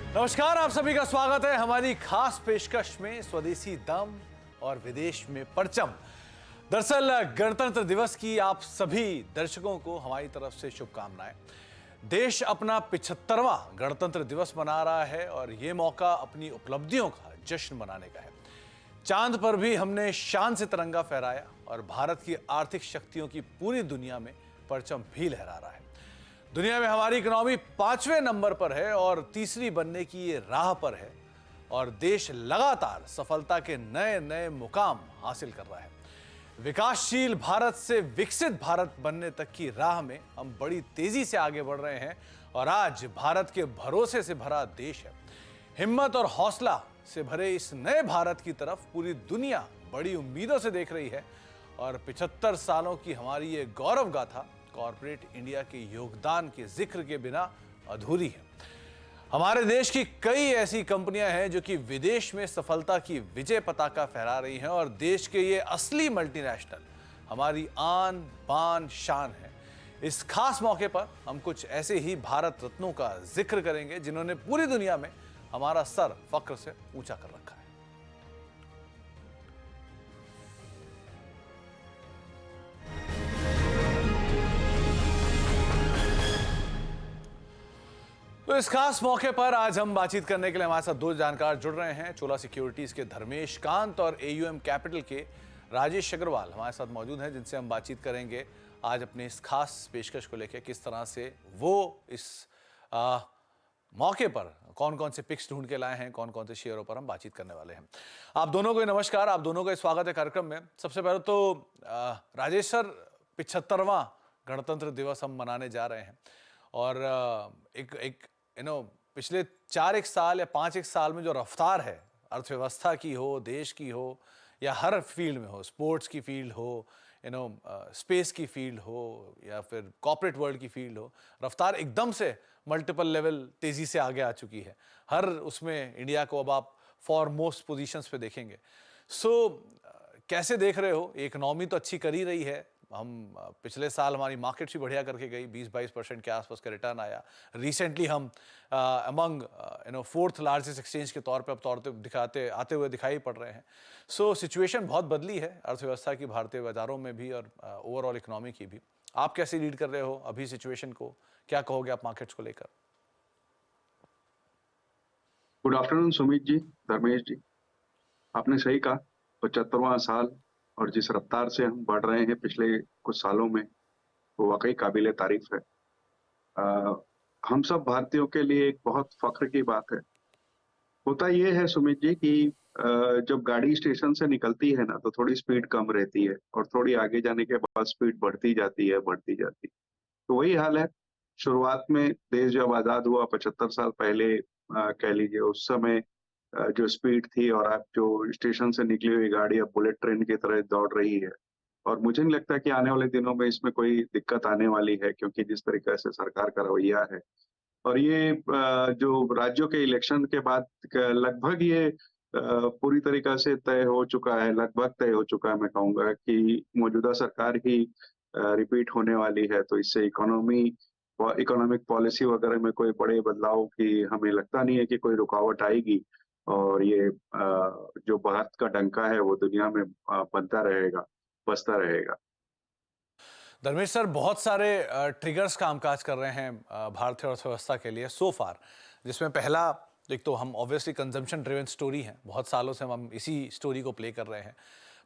नमस्कार, आप सभी का स्वागत है हमारी खास पेशकश में स्वदेशी दम और विदेश में परचम। दरअसल गणतंत्र दिवस की आप सभी दर्शकों को हमारी तरफ से शुभकामनाएं। देश अपना 75वां गणतंत्र दिवस मना रहा है और ये मौका अपनी उपलब्धियों का जश्न मनाने का है। चांद पर भी हमने शान से तिरंगा फहराया और भारत की आर्थिक शक्तियों की पूरी दुनिया में परचम भी लहरा रहा है। दुनिया में हमारी इकोनॉमी 5वें नंबर पर है और तीसरी बनने की ये राह पर है और देश लगातार सफलता के नए नए मुकाम हासिल कर रहा है। विकासशील भारत से विकसित भारत बनने तक की राह में हम बड़ी तेजी से आगे बढ़ रहे हैं और आज भारत के भरोसे से भरा देश है। हिम्मत और हौसला से भरे इस नए भारत की तरफ पूरी दुनिया बड़ी उम्मीदों से देख रही है और 75 सालों की हमारी ये गौरव गाथा कॉर्पोरेट इंडिया के योगदान के जिक्र के बिना अधूरी है। हमारे देश की कई ऐसी कंपनियां हैं जो कि विदेश में सफलता की विजय पताका फहरा रही हैं और देश के ये असली मल्टीनेशनल हमारी आन बान शान है। इस खास मौके पर हम कुछ ऐसे ही भारत रत्नों का जिक्र करेंगे जिन्होंने पूरी दुनिया में हमारा सर फक्र से ऊंचा कर रखा है। तो इस खास मौके पर आज हम बातचीत करने के लिए हमारे साथ दो जानकार जुड़ रहे हैं। चोला सिक्योरिटीज के धर्मेश कांत और एयूएम कैपिटल के राजेश अग्रवाल हमारे साथ मौजूद हैं, जिनसे हम बातचीत करेंगे आज अपने इस खास पेशकश को लेकर किस तरह से वो इस मौके पर कौन कौन से पिक्स ढूंढ के लाए हैं, कौन कौन से शेयरों पर हम बातचीत करने वाले हैं। आप दोनों को नमस्कार, आप दोनों का स्वागत है कार्यक्रम में। सबसे पहले तो राजेश सर, 75वां गणतंत्र दिवस हम मनाने जा रहे हैं और एक पिछले 4 साल या 5 साल में जो रफ्तार है अर्थव्यवस्था की हो, देश की हो या हर फील्ड में हो, स्पोर्ट्स की फील्ड हो, स्पेस की फील्ड हो या फिर कॉर्पोरेट वर्ल्ड की फील्ड हो, रफ्तार एकदम से मल्टीपल लेवल तेजी से आगे आ चुकी है। हर उसमें इंडिया को अब आप फॉरमोस्ट पोजीशंस पे देखेंगे। कैसे देख रहे हो? इकोनॉमी तो अच्छी कर ही रही है। हम पिछले साल हमारी मार्केट भी बढ़िया करके गई, 20-22% के आसपास का रिटर्न आया। रिसेंटली हम अमंग 4th लार्जेस्ट एक्सचेंज के तौर पे आते हुए दिखाई पड़ रहे हैं। सिचुएशन बहुत बदली है अर्थव्यवस्था की, भारतीय बाजारों में भी और ओवरऑल इकोनॉमी की भी। आप कैसे लीड कर रहे हो अभी सिचुएशन को? क्या कहोगे आप मार्केट्स को लेकर? गुड आफ्टरनून सुमित जी, धर्मेश जी। आपने सही कहा, 75वां साल और जिस रफ्तार से हम बढ़ रहे हैं पिछले कुछ सालों में, वो वाकई काबिले तारीफ है। हम सब भारतीयों के लिए एक बहुत फख्र की बात है। होता ये है सुमित जी कि जब गाड़ी स्टेशन से निकलती है ना, तो थोड़ी स्पीड कम रहती है और थोड़ी आगे जाने के बाद स्पीड बढ़ती जाती है। तो वही हाल है। शुरुआत में देश जब आजाद हुआ 75 साल पहले, कह लीजिए उस समय जो स्पीड थी और आप जो स्टेशन से निकली हुई गाड़ी अब बुलेट ट्रेन की तरह दौड़ रही है। और मुझे नहीं लगता कि आने वाले दिनों में इसमें कोई दिक्कत आने वाली है, क्योंकि जिस तरीके से सरकार का रवैया है और ये जो राज्यों के इलेक्शन के बाद लगभग ये पूरी तरीके से तय हो चुका है, लगभग तय हो चुका है। मैं कहूँगा कि मौजूदा सरकार ही रिपीट होने वाली है, तो इससे इकोनॉमिक पॉलिसी वगैरह में कोई बड़े बदलाव की हमें लगता नहीं है कि कोई रुकावट आएगी और ये जो भारत का डंका है वो दुनिया में बनता रहेगा, बसता रहेगा। धर्मेश सर, बहुत सारे ट्रिगर्स कामकाज कर रहे हैं भारतीय अर्थव्यवस्था के लिए सो फार, जिसमें पहला एक तो हम ऑब्वियसली कंजम्पशन ड्रिवन स्टोरी है, बहुत सालों से हम इसी स्टोरी को प्ले कर रहे हैं।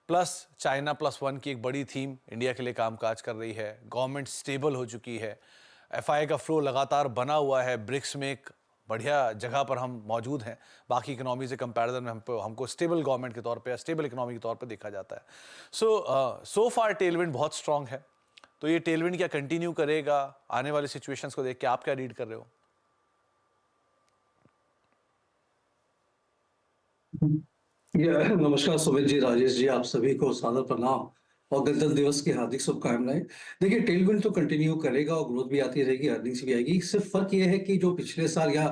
प्लस चाइना +1 की एक बड़ी थीम इंडिया के लिए कामकाज कर रही है। गवर्नमेंट स्टेबल हो चुकी है, एफआई का फ्लो लगातार बना हुआ है, ब्रिक्स में एक बढ़िया जगह पर हम मौजूद हैं। बाकी इकोनॉमी से कंपैरिजन में हमको स्टेबल गवर्नमेंट के तौर पे, स्टेबल इकोनॉमी के तौर पे देखा जाता है। सो फार टेलविंड बहुत स्ट्रांग है। तो ये टेलविंड क्या कंटिन्यू करेगा? आने वाली सिचुएशंस को देख के आप क्या रीड कर रहे हो? नमस्कार सुमित जी, राजेश जी, आप सभी को सादर प्रणाम और गणतंत्र दिवस की हार्दिक शुभकामनाएं। देखिए, टेलविंड तो कंटिन्यू करेगा और ग्रोथ भी आती रहेगी, अर्निंग्स भी आएगी। सिर्फ फर्क ये है कि जो पिछले साल या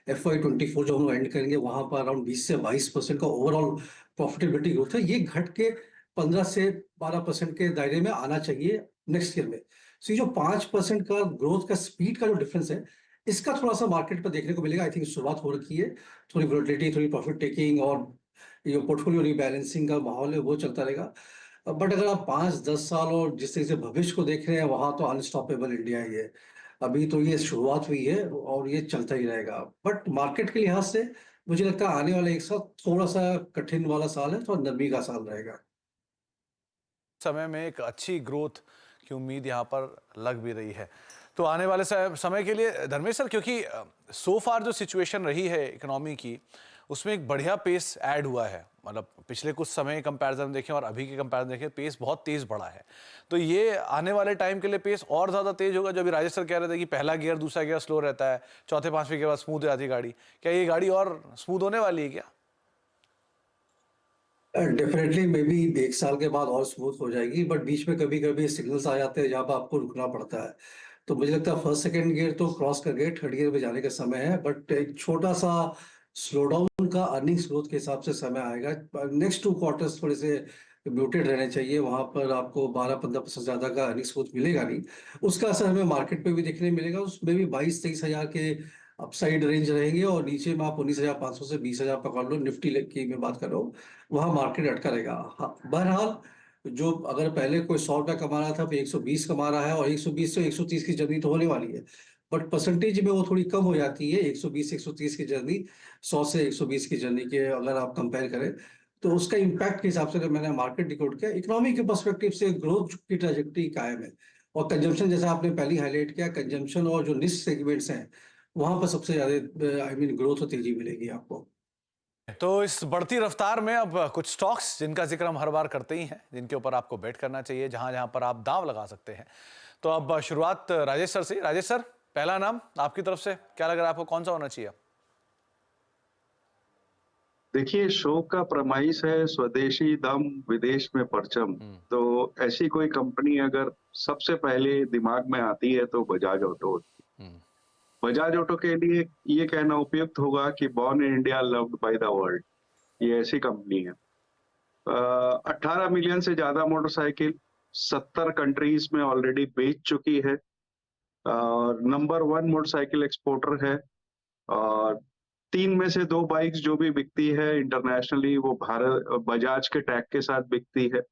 FY24 जो हम एंड करेंगे, वहां पर अराउंड 20 से 22% का ओवरऑल प्रॉफिटेबिलिटी ग्रोथ है। ये घट के 15 से 12% के दायरे में आना चाहिए नेक्स्ट ईयर में। ये जो 5% का ग्रोथ का स्पीड का जो डिफरेंस है, इसका थोड़ा-सा मार्केट पे देखने को मिलेगा। आई थिंक शुरुआत हो रखी है। थोड़ी वोलेटिलिटी, थोड़ी प्रॉफिट टेकिंग और ये पोर्टफोलियो रीबैलेंसिंग का माहौल है, वो चलता रहेगा। बट अगर आप 5-10 साल और जिस तरह से भविष्य को देख रहे हैं, वहाँ तो अनस्टॉपेबल इंडिया ही है। अभी तो ये शुरुआत हुई है और ये चलता ही रहेगा। बट मार्केट के लिहाज से मुझे लगता है आने वाला 1 साल थोड़ा-सा कठिन वाला साल है, थोड़ा नरमी का साल रहेगा। समय में एक अच्छी ग्रोथ की उम्मीद यहाँ पर लग भी रही है। तो आने वाले समय के लिए धर्मेश सर, क्योंकि सो फार जो सिचुएशन रही है इकोनॉमी की, उसमें एक बढ़िया पेस ऐड हुआ है। मतलब पिछले कुछ समय कंपैरिजन देखें और अभी के कंपैरिजन देखें, पेस बहुत तेज बढ़ा है। तो ये आने वाले टाइम के लिए पेस और ज़्यादा तेज होगा। जो अभी राजेश सर कह रहे थे कि पहला गियर दूसरा गियर स्लो रहता है, चौथे पांचवें के बाद स्मूथ हो जाती है गाड़ी, क्या ये गाड़ी और स्मूथ होने वाली है क्या? डेफिनेटली मे बी 1 साल के बाद और स्मूथ हो जाएगी, बट बीच में कभी-कभी सिग्नल्स आ जाते हैं जहाँ पे आपको रुकना पड़ता है। तो मुझे लगता है फर्स्ट सेकंड गियर तो क्रॉस कर गए, थर्ड गियर पे जाने का समय है, बट एक छोटा-सा स्लो डाउन का अर्निंग्स ग्रोथ के हिसाब से समय आएगा। नेक्स्ट 2 क्वार्टर्स थोड़े से म्यूटेड रहने चाहिए, वहाँ पर आपको 12-15% ज़्यादा का अर्निंग्स ग्रोथ मिलेगा नहीं। उसका असर हमें मार्केट पे भी देखने मिलेगा, उसमें भी 22-23 हज़ार के अपसाइड रेंज रहेंगे और नीचे में आप 19,500 से 20,000 पकड़ लो, निफ्टी की मैं बात कर रहा हूँ, वहाँ मार्केट अटका रहेगा। हाँ, बहरहाल जो अगर पहले कोई 100 रुपया कमा रहा था, फिर 120 कमा रहा है और 120 से 130 की जर्नी तो होने वाली है। बट परसेंटेज में वो थोड़ी कम हो जाती है, 120 से 130 की जर्नी, 100 से 120 की जर्नी के अगर आप कंपेयर करें, तो उसका इम्पैक्ट के हिसाब से अगर मैंने मार्केट डिकोड किया, इकोनॉमी के पर्सपेक्टिव से ग्रोथ की ट्रैजेक्टरी कायम है। और कंजम्पशन जैसा आपने पहले हाइलाइट किया, कंजम्पशन और जो निश सेगमेंट्स हैं, वहाँ पर सबसे ज़्यादा आई मीन ग्रोथ और तेज़ी मिलेगी आपको। तो इस बढ़ती रफ्तार में अब कुछ स्टॉक्स जिनका जिक्र हम हर बार करते ही हैं, जिनके ऊपर आपको बेट करना चाहिए, जहां जहां पर आप दांव लगा सकते हैं। तो अब शुरुआत राजेश सर से। राजेश सर, पहला नाम आपकी तरफ से क्या लग रहा है आपको, कौन सा होना चाहिए? देखिए, शो का प्रमाइस है स्वदेशी दम विदेश में परचम। तो ऐसी कोई कंपनी अगर सबसे पहले दिमाग में आती है तो बजाज ऑटो होती है। हम्म, बजाज ऑटो के लिए ये कहना उपयुक्त होगा कि born in India loved by the world, ये ऐसी कंपनी है। 18 मिलियन से ज्यादा मोटरसाइकिल 70 कंट्रीज में ऑलरेडी बेच चुकी है और नंबर 1 मोटरसाइकिल एक्सपोर्टर है। और 3 में से 2 बाइक्स जो भी बिकती है इंटरनेशनली, वो भारत बजाज के टैग के साथ बिकती है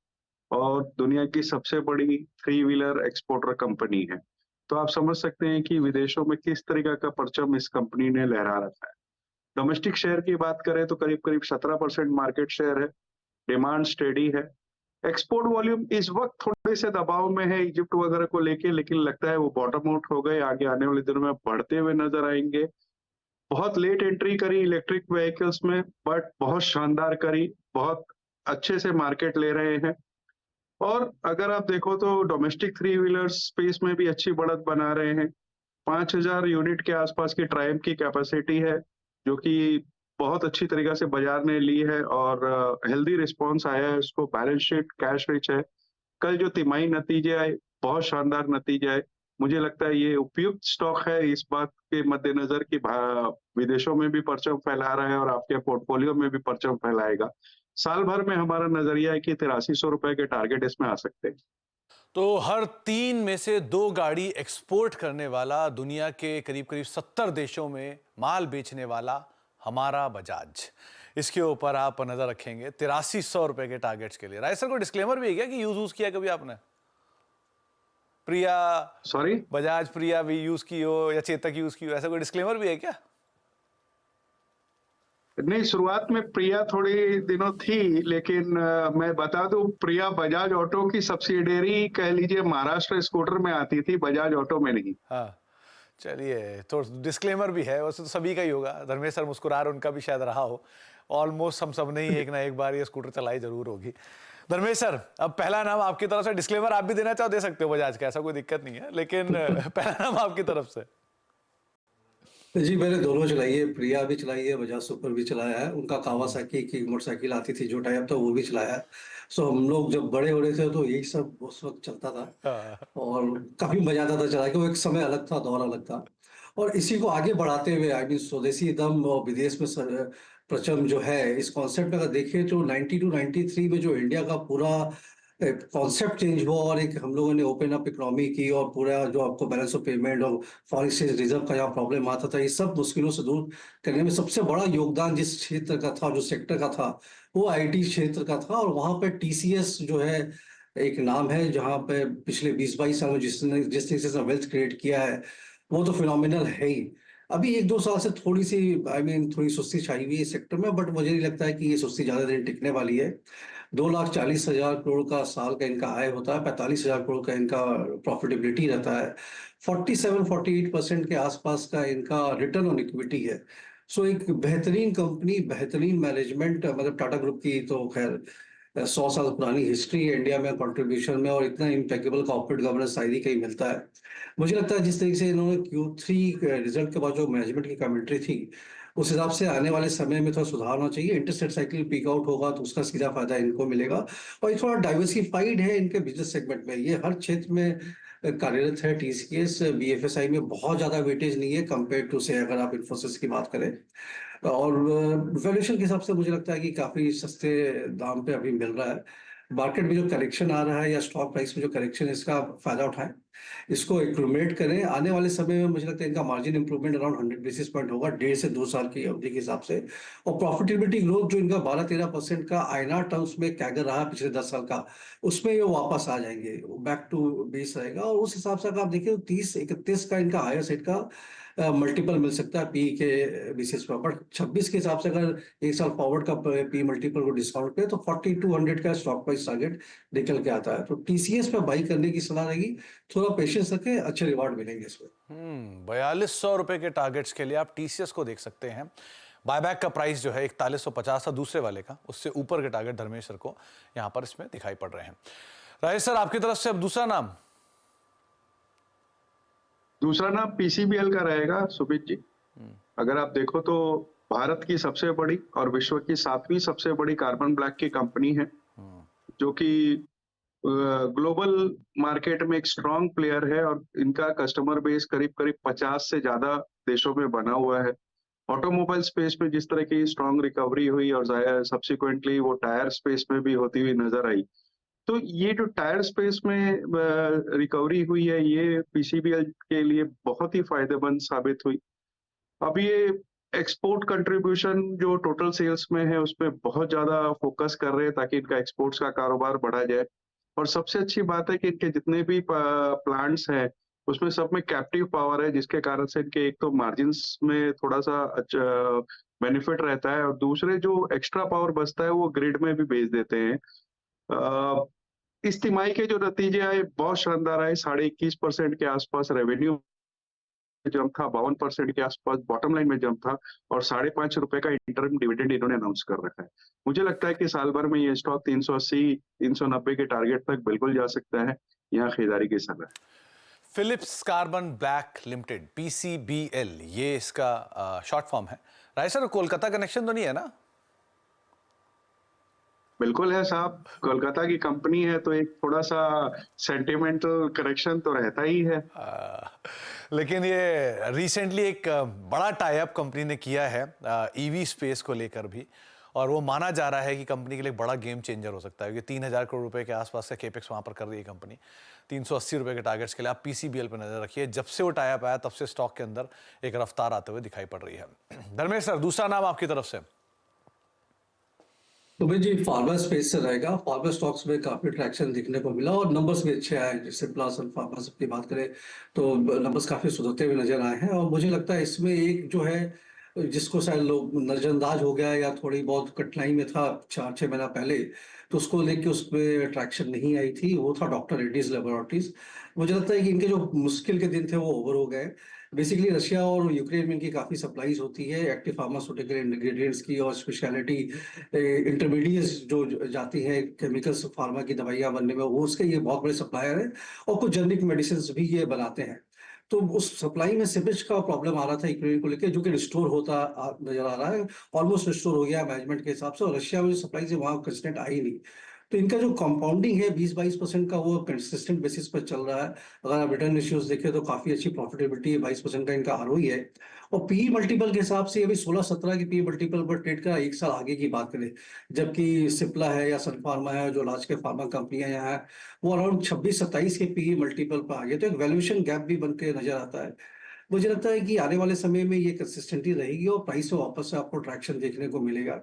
और दुनिया की सबसे बड़ी 3 व्हीलर एक्सपोर्टर कंपनी है। तो आप समझ सकते हैं कि विदेशों में किस तरीके का परचम इस कंपनी ने लहरा रखा है। डोमेस्टिक शेयर की बात करें तो करीब-करीब 17% मार्केट शेयर है, डिमांड स्टेडी है। एक्सपोर्ट वॉल्यूम इस वक्त थोड़े से दबाव में है इजिप्ट वगैरह को लेके, लेकिन लगता है वो बॉटम आउट हो गए, आगे आने वाले दिनों में बढ़ते हुए नजर आएंगे। बहुत लेट एंट्री करी इलेक्ट्रिक व्हीकल्स में, बट बहुत शानदार करी, बहुत अच्छे से मार्केट ले रहे हैं। और अगर आप देखो तो डोमेस्टिक 3 व्हीलर स्पेस में भी अच्छी बढ़त बना रहे हैं। 5,000 यूनिट के आसपास की ट्रायम्फ की कैपेसिटी है, जो कि बहुत अच्छी तरीके से बाजार ने ली है और हेल्दी रिस्पॉन्स आया है उसको। बैलेंस शीट कैश रिच है। कल जो तिमाही नतीजे आए, बहुत शानदार नतीजे आए। मुझे लगता है ये उपयुक्त स्टॉक है इस बात के मद्देनजर कि विदेशों में भी परचम फैला रहा है और आपके पोर्टफोलियो में भी परचम फैलाएगा। साल भर में हमारा नजरिया है कि 8300 रुपए के टारगेट इसमें आ सकते हैं। तो हर 3 में से 2 गाड़ी एक्सपोर्ट करने वाला, दुनिया के करीब करीब 70 देशों में माल बेचने वाला हमारा बजाज, इसके ऊपर आप नजर रखेंगे 8300 रुपए के टारगेट्स के लिए। राय सर, कोई डिस्क्लेमर भी है क्या कि यूज किया कभी आपने? प्रिया, सॉरी? बजाज प्रिया भी यूज की हो या चेतक यूज की हो, ऐसा कोई डिस्क्लेमर भी है क्या? नहीं, शुरुआत में प्रिया थोड़ी दिनों थी, लेकिन मैं बता दूं, प्रिया बजाज ऑटो की सब्सिडियरी कह लीजिए महाराष्ट्र स्कूटर में आती थी, बजाज ऑटो में नहीं। हाँ, चलिए, तो डिस्क्लेमर भी है, वैसे तो सभी का ही होगा। धर्मेश सर मुस्कुरा रहे, उनका भी शायद रहा हो। ऑलमोस्ट हम सब ने ही एक ना एक बार ये स्कूटर चलाई जरूर होगी। धर्मेश सर, अब पहला नाम आपकी तरफ से, डिस्क्लेमर आप भी देना चाहो दे सकते हो बजाज का, ऐसा कोई दिक्कत नहीं है, लेकिन पहला नाम आपकी तरफ से। जी, मैंने दोनों चलाई है, प्रिया भी चलाई है, बजाज सुपर भी चलाया है। उनका कावासाकी की मोटरसाइकिल आती थी जो टाइप था, वो भी चलाया है। सो हम लोग जब बड़े हो रहे थे तो यही सब उस वक्त चलता था हाँ, और काफी मजा आता था चला के। वो एक समय अलग था, दौर अलग था। और इसी को आगे बढ़ाते हुए आई मीन स्वदेशी दम और विदेश में प्रचम जो है, इस कॉन्सेप्ट में अगर देखें तो 90 टू 93 में जो इंडिया का पूरा कॉन्सेप्ट चेंज हुआ और एक हम लोगों ने ओपन अप इकोनॉमी की और पूरा जो आपको बैलेंस ऑफ पेमेंट और फॉरेन एक्सचेंज रिजर्व का यहाँ प्रॉब्लम आता था, ये सब मुश्किलों से दूर करने में सबसे बड़ा योगदान जिस क्षेत्र का था, जो सेक्टर का था, वो आईटी क्षेत्र का था। और वहाँ पे टीसीएस जो है एक नाम है, जहाँ पे पिछले 20-22 साल में जिस तरीके से वेल्थ क्रिएट किया है, वो तो फिनोमिनल है ही। अभी 1-2 साल से थोड़ी सी थोड़ी सुस्ती छाई हुई है सेक्टर में, बट मुझे नहीं लगता है कि ये सुस्ती ज्यादा देर टिकने वाली है। 2,40,000 करोड़ का साल का इनका आय होता है, 45,000 करोड़ का इनका प्रॉफिटेबिलिटी रहता है, 47-48% के आसपास का इनका रिटर्न ऑन इक्विटी है। सो एक बेहतरीन कंपनी, बेहतरीन मैनेजमेंट, मतलब टाटा ग्रुप की तो खैर 100 साल पुरानी हिस्ट्री है इंडिया में कंट्रीब्यूशन में, और इतना इम्पेकेबल कॉर्पोरेट गवर्नेंस शायद ही कहीं मिलता है। मुझे लगता है जिस तरीके से इन्होंने Q3 रिजल्ट के बाद जो मैनेजमेंट की कमेंट्री थी, उस हिसाब से आने वाले समय में थोड़ा सुधार होना चाहिए। Interest rate cycle peak out होगा तो उसका सीधा फायदा इनको मिलेगा। और ये थोड़ा डाइवर्सिफाइड है इनके बिजनेस सेगमेंट में, ये हर क्षेत्र में कार्यरत है। टीसीएस बीएफएसआई में बहुत ज्यादा वेटेज नहीं है कंपेयर टू से अगर आप इन्फोसिस की बात करें। और वैल्यूएशन के हिसाब से मुझे लगता है कि काफी सस्ते दाम पे अभी मिल रहा है। मार्केट में जो करेक्शन आ रहा है या स्टॉक प्राइस में जो करेक्शन है, इसका फायदा उठाएं, इसको एक्यूमुलेट करें। आने वाले समय में मुझे लगता है इनका margin improvement around 100 basis point होगा 1.5 से 2 साल की अवधि के हिसाब से। और प्रॉफिटेबिलिटी ग्रोथ जो इनका 12-13% का आईएनआर टर्म्स में कैगर रहा पिछले 10 साल का, उसमें ये वापस आ जाएंगे, बैक टू बेस रहेगा। और उस हिसाब से अगर आप देखिए तो 30-31 का इनका हायर साइड का मल्टीपल मिल सकता है पी के बेसिस पर। बट 26 के हिसाब से अगर एक साल फॉरवर्ड का पी मल्टीपल को डिस्काउंट पे तो 4200 का स्टॉक प्राइस टारगेट निकल के आता है। तो टीसीएस पे बाई करने की सलाह रहेगी, थोड़ा पेशेंस रखें, अच्छे रिवार्ड मिलेंगे इसमें। 4200 रुपए के टारगेट्स के लिए आप टीसीएस को देख सकते हैं। बायबैक का प्राइस जो है 4150 था दूसरे वाले का, उससे ऊपर के टारगेट धर्मेश्वर को यहां पर इसमें दिखाई पड़ रहे हैं। राजेश सर, आपकी तरफ से अब दूसरा नाम पीसीबीएल का रहेगा सुमित जी। अगर आप देखो तो भारत की सबसे बड़ी और विश्व की 7वीं सबसे बड़ी कार्बन ब्लैक की कंपनी है, जो कि ग्लोबल मार्केट में एक स्ट्रॉन्ग प्लेयर है। और इनका कस्टमर बेस करीब करीब 50 से ज्यादा देशों में बना हुआ है। ऑटोमोबाइल स्पेस में जिस तरह की स्ट्रॉन्ग रिकवरी हुई और सब्सिक्वेंटली वो टायर स्पेस में भी होती हुई नजर आई, तो ये जो टायर स्पेस में रिकवरी हुई है, ये पीसीबीएल के लिए बहुत ही फायदेमंद साबित हुई। अब ये एक्सपोर्ट कंट्रीब्यूशन जो टोटल सेल्स में है, उसमें बहुत ज्यादा फोकस कर रहे हैं ताकि इनका एक्सपोर्ट्स का कारोबार बढ़ा जाए। और सबसे अच्छी बात है कि इनके जितने भी प्लांट्स हैं, उसमें सब में कैप्टिव पावर है, जिसके कारण से इनके एक तो मार्जिन्स में थोड़ा सा अच्छा बेनिफिट रहता है, और दूसरे जो एक्स्ट्रा पावर बचता है वो ग्रिड में भी भेज देते हैं। इस तिमाही के जो नतीजे आए बहुत शानदार आए। 21.5% के आसपास रेवेन्यू जंप था, 52% के आसपास बॉटम लाइन में जंप था, और 5.5 रुपए का इंटरिम डिविडेंड इन्होंने अनाउंस कर रखा है। मुझे लगता है कि साल भर में ये स्टॉक 380-390 के टारगेट तक बिल्कुल जा सकता है। यहाँ खरीदारी की सलाह है। Phillips carbon black limited, PCBL, ये इसका शॉर्ट फॉर्म है। राजेश सर, कोलकाता कनेक्शन तो नहीं है ना? बिल्कुल है साहब, कोलकाता की कंपनी है तो एक थोड़ा सा सेंटिमेंटल करेक्शन तो रहता ही है। लेकिन ये रिसेंटली एक बड़ा टाई अप कंपनी ने किया है ईवी स्पेस को लेकर भी, और वो माना जा रहा है कि कंपनी के लिए बड़ा गेम चेंजर हो सकता है, क्योंकि 3000 करोड़ रुपए के आसपास का केपेक्स वहां पर कर रही है कंपनी। 380 रुपए के टारगेट्स के लिए आप पीसीबीएल पर नजर रखिए। जब से वो टाई अप आया तब से स्टॉक के अंदर एक रफ्तार आते हुए दिखाई पड़ रही है। धर्मेश सर, दूसरा नाम आपकी तरफ से? तो भाई जी, फार्मा स्पेस से रहेगा। फार्मा स्टॉक्स में काफी ट्रैक्शन दिखने को मिला और नंबर्स भी अच्छे आए। जैसे प्लास और फार्मा की बात करें तो नंबर्स काफी सुधरते हुए नजर आए हैं। और मुझे लगता है इसमें एक जो है, जिसको शायद लोग नजरअंदाज हो गया या थोड़ी बहुत कठिनाई में था 4-6 महीना पहले, तो उसको लेके उसमें ट्रैक्शन नहीं आई थी, वो था डॉक्टर रेड्डीज लेबोरेटरीज। मुझे लगता है कि इनके जो मुश्किल के दिन थे वो ओवर हो गए। बेसिकली रशिया और यूक्रेन में इनकी काफी सप्लाईज होती है एक्टिव फार्मास्यूटिकल इंग्रेडिएंट्स की, और स्पेशलिटी इंटरमीडिएट्स जो जाती हैं केमिकल्स फार्मा की दवाइयां बनने में, वो उसके ये बहुत बड़े सप्लायर हैं। और कुछ जेनरिक मेडिसिन भी ये बनाते हैं। तो उस सप्लाई में सिपेज का प्रॉब्लम आ रहा था यूक्रेन को लेकर, जो कि रिस्टोर होता नजर आ रहा है, ऑलमोस्ट रिस्टोर हो गया मैनेजमेंट के हिसाब से। और रशिया में जो सप्लाई से वहां कंस्टेंट आई नहीं। तो इनका जो कंपाउंडिंग है 20-22% का, वो कंसिस्टेंट बेसिस पर चल रहा है। अगर आप रिटर्न रेशियोज देखें तो काफी अच्छी प्रॉफिटेबिलिटी है, 22% का इनका आरओई है। और पीई मल्टीपल के हिसाब से अभी 16-17 की पीई मल्टीपल पर ट्रेड का 1 साल आगे की बात करें, जबकि सिप्ला है या सन फार्मा है, जो लार्ज के फार्मा कंपनियां यहाँ है, वो अराउंड 26-27 के पीई मल्टीपल पर आ गए। तो एक वैल्यूएशन गैप भी बन के नजर आता है। मुझे लगता है कि आने वाले समय में ये कंसिस्टेंटी रहेगी और प्राइस में वापस से आपको ट्रैक्शन देखने को मिलेगा।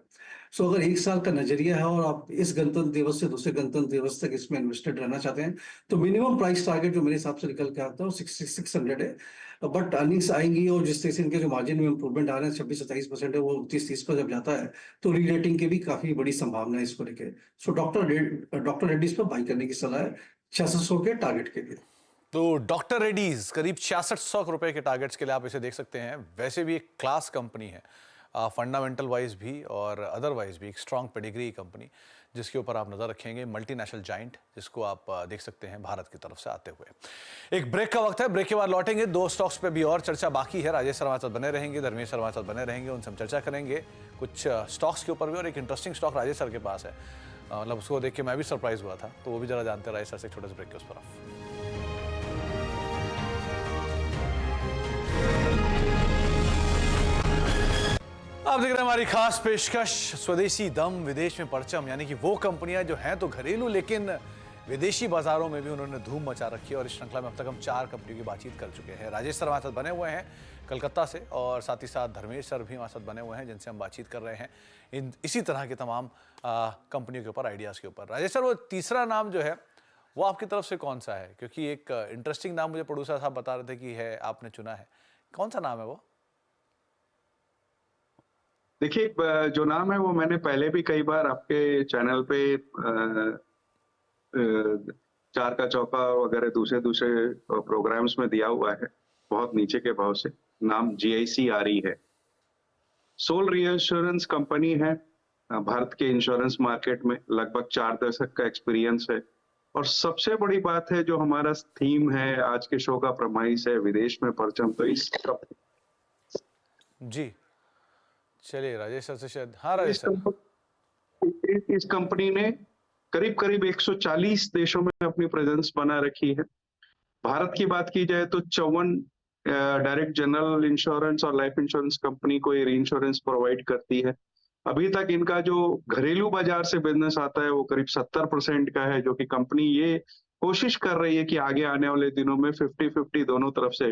सो अगर 1 साल का नजरिया है और आप इस गणतंत्र दिवस से दूसरे गणतंत्र दिवस तक इसमें इन्वेस्टेड रहना चाहते हैं, तो मिनिमम प्राइस टारगेट जो मेरे हिसाब से निकल के आता है वो 600 है। बट अर्निंग्स आएंगी और जिस तरह से इनके जो मार्जिन में इंप्रूवमेंट आ रहे हैं 26-27% है, वो 29-30 पर जब जाता है तो रीरेटिंग की भी काफी बड़ी संभावना है इसको लेके। सो डॉक्टर रेड्डीज पर बाई करने की सलाह है 6600 के टारगेट के लिए। तो डॉक्टर रेड्डीज करीब 6600 रुपए के टारगेट्स के लिए आप इसे देख सकते हैं। वैसे भी एक क्लास कंपनी है, फंडामेंटल वाइज भी और अदरवाइज भी एक स्ट्रॉन्ग पेडिग्री कंपनी, जिसके ऊपर आप नज़र रखेंगे। मल्टीनेशनल जाइंट, जिसको आप देख सकते हैं भारत की तरफ से आते हुए। एक ब्रेक का वक्त है, ब्रेक के बाद लौटेंगे। 2 स्टॉक्स पे भी और चर्चा बाकी है। राजेश सर हमारे साथ बने रहेंगे, धर्मेश सर हमारे साथ बने रहेंगे, उनसे हम चर्चा करेंगे कुछ स्टॉक्स के ऊपर भी। और एक इंटरेस्टिंग स्टॉक राजेश सर के पास है, मतलब उसको देख के मैं भी सरप्राइज हुआ था, तो वो भी जरा जानते हैं राजेश सर से। छोटे से ब्रेक के उस तरफ। आप देख रहे हैं हमारी खास पेशकश, स्वदेशी दम विदेश में परचम, यानी कि वो कंपनियां जो हैं तो घरेलू लेकिन विदेशी बाजारों में भी उन्होंने धूम मचा रखी है। और इस श्रृंखला में अब तक हम 4 कंपनियों की बातचीत कर चुके हैं। राजेश सर हमारे साथ बने हुए हैं कलकत्ता से, और साथ ही साथ धर्मेश सर भी हमारे साथ बने हुए हैं, जिनसे हम बातचीत कर रहे हैं इसी तरह के तमाम कंपनियों के ऊपर, आइडियाज़ के ऊपर। राजेश सर, वो तीसरा नाम जो है वो आपकी तरफ से कौन सा है? क्योंकि एक इंटरेस्टिंग नाम मुझे प्रोड्यूसर साहब बता रहे थे कि है, आपने चुना है। कौन सा नाम है वो? देखिए, जो नाम है वो मैंने पहले भी कई बार आपके चैनल पे 4 का चौका वगैरह दूसरे दूसरे प्रोग्राम्स में दिया हुआ है, बहुत नीचे के भाव से। नाम GIC-RE है। सोल रीअश्योरेंस कंपनी है, भारत के इंश्योरेंस मार्केट में लगभग 4 दशक का एक्सपीरियंस है। और सबसे बड़ी बात है, जो हमारा थीम है आज के शो का प्रमाइस है, विदेश में परचम, तो जी चलिए राजेश सर से शायद, हाँ राजेश सर, इस कंपनी ने करीब करीब 140 देशों में अपनी प्रेजेंस बना रखी है। भारत की बात की जाए तो 54 डायरेक्ट जनरल इंश्योरेंस और लाइफ इंश्योरेंस कंपनी को ये री इंश्योरेंस प्रोवाइड करती है। अभी तक इनका जो घरेलू बाजार से बिजनेस आता है वो करीब 70% का है, जो कि कंपनी ये कोशिश कर रही है कि आगे आने वाले दिनों में 50-50 दोनों तरफ से,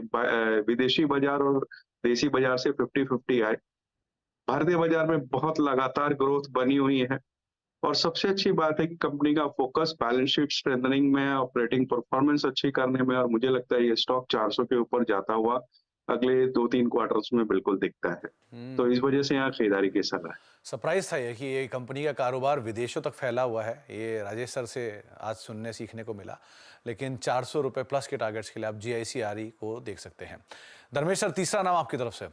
विदेशी बाजार और देसी बाजार से 50-50 आए। भारतीय बाजार में बहुत लगातार ग्रोथ बनी हुई है। और सबसे अच्छी बात है कि कंपनी का फोकस बैलेंस शीट स्ट्रेंथनिंग में, ऑपरेटिंग परफॉर्मेंस अच्छी करने में, और मुझे लगता है ये स्टॉक 400 के ऊपर जाता हुआ अगले 2-3 क्वार्टर्स में बिल्कुल दिखता है। तो इस वजह से यहाँ खरीदारी की सलाह है। सरप्राइज था ये कि ये कंपनी का कारोबार विदेशों तक फैला हुआ है। ये राजेश सर से आज सुनने सीखने को मिला। लेकिन 400 रुपये प्लस के टारगेट्स के लिए आप GIC-RE को देख सकते हैं। धर्मेश सर, तीसरा नाम आपकी तरफ से।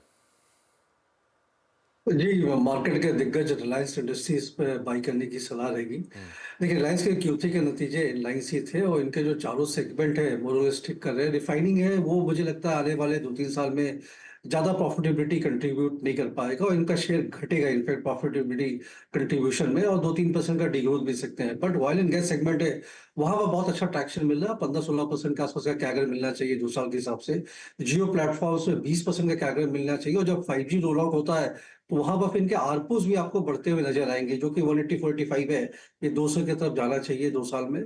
जी, मार्केट के दिग्गज रिलायंस इंडस्ट्रीज पे बाई करने की सलाह रहेगी। देखिए, रिलायंस के Q3 के नतीजे इनलाइन ही थे और इनके जो चारों सेगमेंट है मोनोलिस्टिक कर रहे हैं। रिफाइनिंग है वो मुझे लगता है आने वाले 2-3 साल में ज़्यादा प्रॉफिटेबिलिटी कंट्रीब्यूट नहीं कर पाएगा और इनका शेयर घटेगा इनफैक्ट प्रॉफिटेबिलिटी कंट्रीब्यूशन में, और 2-3% का डिग्रोथ मिल सकते हैं। But oil and gas segment है, वहां पर बहुत अच्छा ट्रैक्शन मिल रहा है। 15-16% के आसपास का कैगर मिलना चाहिए 2 साल के हिसाब से। जियो प्लेटफॉर्म्स में 20% का कैगर मिलना चाहिए, और जब 5G रोल आउट होता है तो वहां पर फिर इनके आरपूस भी आपको बढ़ते हुए नजर आएंगे, जो कि 180-185 है, ये 200 की तरफ जाना चाहिए 2 साल में।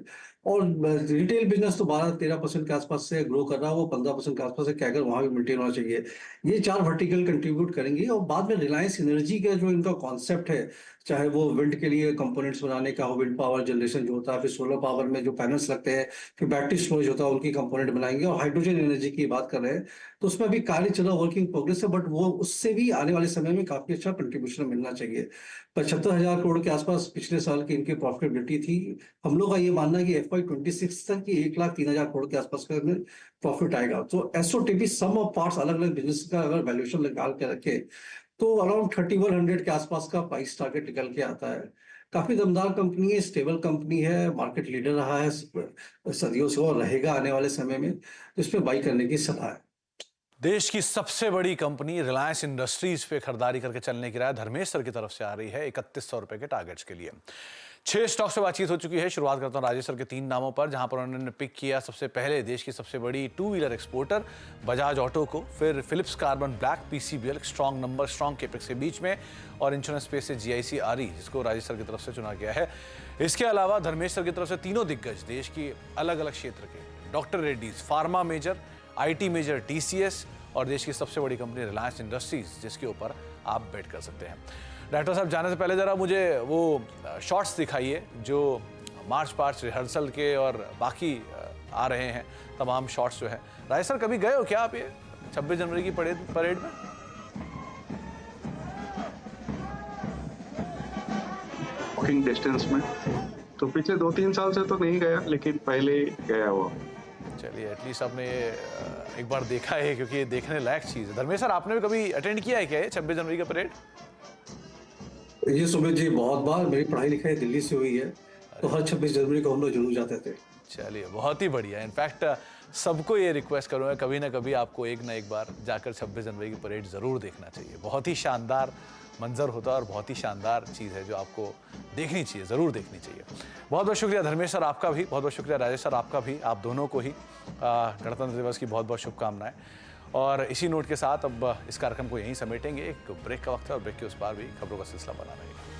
और रिटेल बिजनेस तो 12-13% के आसपास से ग्रो कर रहा है, वो 15% के आसपास से कैगर वहां भी मेंटेन होना चाहिए। ये 4 वर्टिकल कंट्रीब्यूट करेंगे। और बाद में रिलायंस एनर्जी का जो इनका कॉन्सेप्ट है, चाहे वो विंड के लिए कंपोनेंट्स बनाने का हो, विंड पावर जनरेशन जो होता है, फिर सोलर पावर में जो पैनल्स लगते हैं, फिर बैटरी स्टोरेज होता है, उनकी कंपोनेंट बनाएंगे। और हाइड्रोजन एनर्जी की बात कर रहे हैं तो उसमें भी कार्य चला, वर्किंग प्रोग्रेस है, बट वो उससे भी आने वाले समय में काफी अच्छा कंट्रीब्यूशन मिलना चाहिए। 75,000 करोड़ के आसपास पिछले साल की इनकी प्रॉफिटेबिलिटी थी। हम लोग का ये मानना है कि FY26 तक की 1,03,000 करोड़ के आसपास का प्रॉफिट आएगा। तो एसओटीपी सम ऑफ पार्ट्स अलग अलग बिजनेस का अगर वैल्यूएशन निकाल के रखे तो अराउंड 3100 के आसपास का प्राइस टारगेट निकल के आता है। काफी दमदार कंपनी है, स्टेबल कंपनी है, मार्केट लीडर रहा है सदियों से और रहेगा आने वाले समय में, तो इस पे बाई करने की सलाह है। देश की सबसे बड़ी कंपनी रिलायंस इंडस्ट्रीज पे खरीदारी करके चलने की राय धर्मेश सर की तरफ से आ रही है 3100 रुपए के टारगेट्स के लिए। 6 स्टॉक से बातचीत हो चुकी है। शुरुआत करता हूं राजेश सर के 3 नामों पर, जहां पर उन्होंने पिक किया सबसे पहले देश की सबसे बड़ी 2 व्हीलर एक्सपोर्टर बजाज ऑटो को, फिर Phillips carbon black, PCBL, strong number, strong capex के बीच में, और इंश्योरेंस स्पेस से जीआईसी आरई, जिसको राजेश सर की तरफ से चुना गया है। इसके अलावा धर्मेश सर की तरफ से तीनों दिग्गज देश की अलग अलग क्षेत्र के, doctor Reddy's, pharma major, IT major TCS, और देश की सबसे बड़ी कंपनी रिलायंस इंडस्ट्रीज, जिसके ऊपर आप बेट कर सकते हैं। डॉक्टर साहब, जाने से पहले जरा मुझे वो शॉट्स दिखाइए जो मार्च पास्ट रिहर्सल के और बाकी आ रहे हैं तमाम शॉट्स जो है। राजेश सर, कभी गए हो क्या आप ये 26 जनवरी की परेड में? वॉकिंग डिस्टेंस में तो पिछले 2-3 साल से तो नहीं गया, लेकिन पहले गया हुआ। चलिए, एटलीस्ट आपने एक बार देखा है, क्योंकि ये देखने लायक चीज़ है। धर्मेश सर, आपने भी कभी अटेंड किया है क्या ये 26 जनवरी का परेड? ये सुमित जी, बहुत बार। मेरी पढ़ाई लिखाई दिल्ली से हुई है, तो हर 26 जनवरी को हम लोग जरूर जाते थे। चलिए, बहुत ही बढ़िया। इनफैक्ट सबको ये रिक्वेस्ट करूँगा, कभी ना कभी आपको एक ना एक बार जाकर 26 जनवरी की परेड ज़रूर देखना चाहिए। बहुत ही शानदार मंजर होता है और बहुत ही शानदार चीज़ है जो आपको देखनी चाहिए, ज़रूर देखनी चाहिए। बहुत बहुत शुक्रिया धर्मेश सर, आपका भी बहुत बहुत शुक्रिया राजेश सर, आपका भी। आप दोनों को ही गणतंत्र दिवस की बहुत बहुत शुभकामनाएं। और इसी नोट के साथ अब इस कार्यक्रम को यहीं समेटेंगे। एक ब्रेक का वक्त है और ब्रेक के उस पार भी खबरों का सिलसिला बना रहेगा।